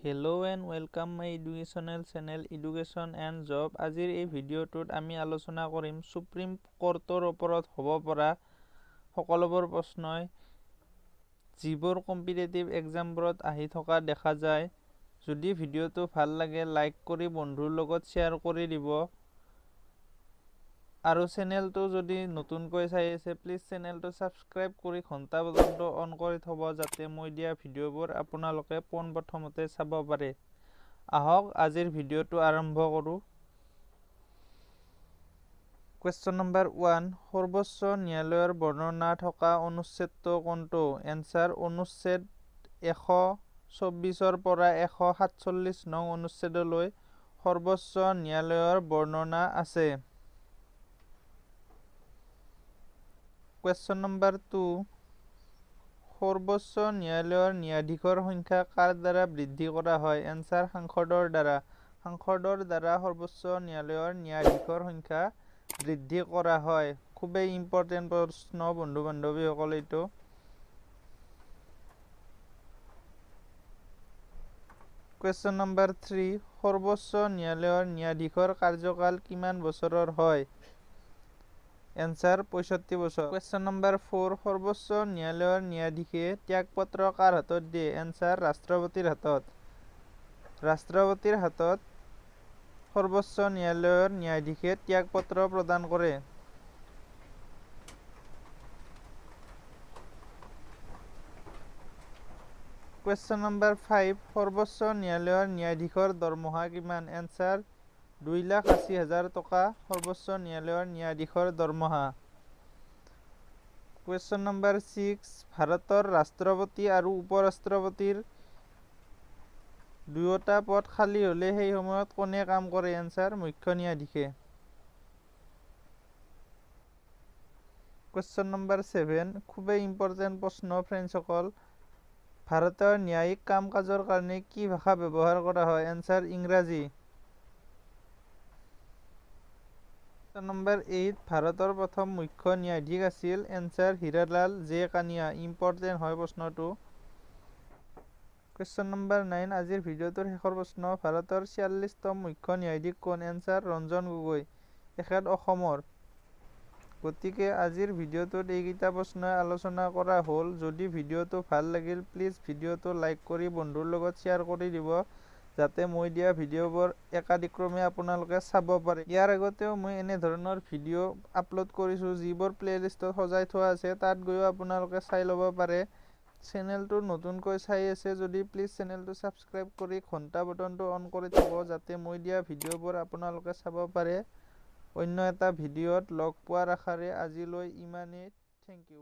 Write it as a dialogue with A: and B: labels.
A: Hello and welcome my educational channel education and job. আজিৰ এই ভিডিঅ'টোত আমি আলোচনা কৰিম সুপ্ৰিম কোৰ্টৰ ওপৰত হ'ব পৰা সকলোবোৰ প্ৰশ্নই যিবোৰ কম্পিটিটিভ এক্সামবোৰত আহি থকা দেখা যায়। যদি ভিডিঅ'টো ভাল লাগে লাইক কৰি বন্ধুৰ লগত শ্বেয়াৰ কৰি দিব আৰু চেনেলটো যদি নতুনকৈ চাই আছে প্লিজ চেনেলটো সাবস্ক্ৰাইব কৰি ঘণ্টা বটনটো অন কৰি থব যাতে মই দিয়া ভিডিঅ'বোৰ আপোনালোকে পোনপ্ৰথমতে চাব পাৰে। আহক আজিৰ ভিডিঅ'টো আৰম্ভ কৰোঁ। কুৱেশ্যন নম্বৰ 1 সৰ্বোচ্চ ন্যায়ালয়ৰ বৰ্ণনা থকা অনুচ্ছেদটো কোনটো? এনসাৰ অনুচ্ছেদ 124 পৰা 147 নং অনুচ্ছেদলৈ সৰ্বোচ্চ ন্যায়ালয়ৰ বৰ্ণনা আছে। কুৱেশ্যন নম্বৰ 2 সৰ্বোচ্চ ন্যায়ালয়ৰ ন্যায়াধীশৰ সংখ্যা কাৰ দ্বাৰা বৃদ্ধি কৰা হয়? এনসাৰ সাংসদৰ দ্বাৰা। সাংসদৰ দ্বাৰা সৰ্বোচ্চ ন্যায়ালয়ৰ ন্যায়াধীশৰ সংখ্যা বৃদ্ধি কৰা হয়। খুবেই ইম্পৰ্টেণ্ট প্ৰশ্ন বন্ধু বান্ধৱীসকল এইটো। কুৱেশ্যন নম্বৰ 3 সৰ্বোচ্চ ন্যায়ালয়ৰ ন্যায়াধীশৰ কাৰ্যকাল কিমান বছৰৰ হয়? এনসাৰ 65 বছৰ। কুৱেশ্যন নম্বৰ 4 সৰ্বোচ্চ ন্যায়ালয়ৰ ন্যায়াধীশে ত্যাগপত্ৰ কাৰ হাতত দিয়ে? এনসাৰ ৰাষ্ট্ৰপতিৰ হাতত। ৰাষ্ট্ৰপতিৰ হাতত সৰ্বোচ্চ ন্যায়ালয়ৰ ন্যায়াধীশে ত্যাগপত্ৰ প্ৰদান কৰে। কুৱেশ্যন নম্বৰ 5 সৰ্বোচ্চ ন্যায়ালয়ৰ ন্যায়াধীশৰ দৰমহা কিমান? এনসাৰ 2,80,000 টকা সৰ্বোচ্চ ন্যায়ালয়ৰ ন্যায়াধীশৰ দৰমহা। কুৱেশ্যন নম্বৰ 6 ভাৰতৰ ৰাষ্ট্ৰপতি আৰু উপৰাষ্ট্ৰপতিৰ দুয়োটা পদ খালী হ'লে সেই সময়ত কোনে কাম কৰে? এনসাৰ মুখ্য ন্যায়াধীশে। কুৱেশ্যন নম্বৰ 7 খুবেই ইম্পৰ্টেণ্ট প্ৰশ্ন ফ্ৰেণ্ডসকল। ভাৰতৰ ন্যায়িক কাম কাজৰ কাৰণে কি ভাষা ব্যৱহাৰ কৰা হয়? এনসাৰ ইংৰাজী। কুৱেশ্যন নম্বৰ 8 ভাৰতৰ প্ৰথম মুখ্য ন্যায়াধীশ আছিল? Answer Hiralal J Kania. Important হয় প্ৰশ্নটো। কুৱেশ্যন নম্বৰ 9 আজিৰ ভিডিঅ'টোৰ শেষৰ প্ৰশ্ন ভাৰতৰ 46তম মুখ্য ন্যায়াধীশ কোন? এনসাৰ ৰঞ্জন গগৈ। এখেত অসমৰ। গতিকে আজিৰ ভিডিঅ'টোত এইকেইটা প্ৰশ্নই আলোচনা কৰা হ'ল। যদি ভিডিঅ'টো ভাল লাগিল প্লিজ ভিডিঅ'টো লাইক কৰি বন্ধুৰ লগত শ্বেয়াৰ কৰি দিব যাতে মই দিয়া ভিডিঅ'বোৰ একাদিক্ৰমে আপোনালোকে চাব পাৰে। ইয়াৰ আগতেও মই এনেধৰণৰ ভিডিঅ' আপলোড কৰিছোঁ যিবোৰ প্লেলিষ্টত সজাই থোৱা আছে, তাত গৈও আপোনালোকে চাই ল'ব পাৰে। চেনেলটো নতুনকৈ চাই আছে যদি প্লিজ চেনেলটো সাবস্ক্ৰাইব কৰি ঘণ্টা বটনটো অন কৰি থব যাতে মই দিয়া ভিডিঅ'বোৰ আপোনালোকে চাব পাৰে। অন্য এটা ভিডিঅ'ত লগ পোৱাৰ আশাৰে আজিলৈ ইমানেই। Thank U.